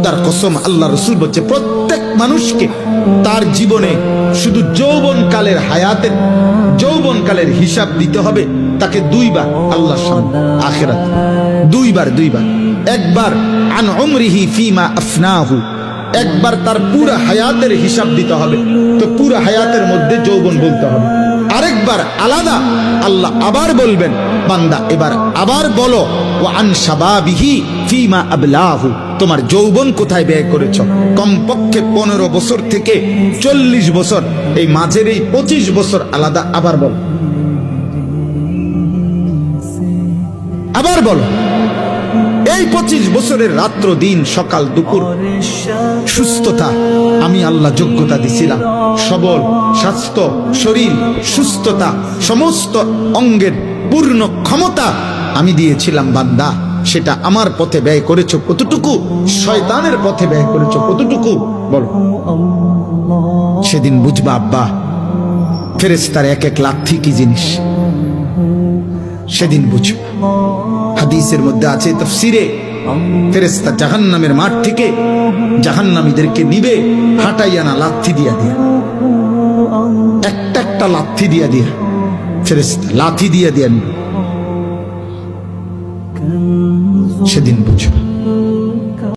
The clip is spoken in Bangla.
খোদার কসম, আল্লাহ রসুল বলছে প্রত্যেক মানুষকে তার জীবনে শুধু যৌবনকালের হায়াতের যৌবনকালের হিসাব দিতে হবে তাকে দুইবার আল্লাহর সামনে আখিরাত, দুইবার। একবার আন উমরিহি ফিমা আফনাহু, একবার তার পুরো হায়াতের হিসাব দিতে হবে, তো পুরো হায়াতের মধ্যে যৌবন বলতে হবে। আরেকবার আলাদা আল্লাহ আবার বলবেন, বান্দা এবার আবার বলো ওয়া আন শাবাবিহি ফিমা আবলাহু, তোমার যৌবন কোথায় ব্যয় করেছো। কমপক্ষে 15 বছর থেকে 40 বছর, এই মাঝের এই 25 বছর আলাদা আবার বলো, আবার বলো। এই 25 বছরের রাত্র দিন সকাল দুপুর সুস্থতা আমি আল্লাহ যোগ্যতা দিছিলাম, সবল স্বাস্থ্য শরীর সুস্থতা সমস্ত অঙ্গের পূর্ণ ক্ষমতা আমি দিয়েছিলাম বান্দা, সেটা আমার পথে ব্যয় করেছো কতটুকু, শয়তানের পথে ব্যয় করেছো কতটুকু বলো। সেদিন বুঝবা আব্বা ফেরেশতার এক এক লাথি কি জিনিস, সেদিন বুঝবা। হাদিসের মধ্যে আছে তাফসীরে, ফেরেশতা জাহান্নামের মাঠ থেকে জাহান্নামীদেরকে নিবে হাঁটাইয়া না লাথি দিয়া দিয়া, একটা একটা লাথি দিয়া দিয়া, ফেরেশতা লাথি দিয়া দিয়া নিবে, সেদিন বুঝবা।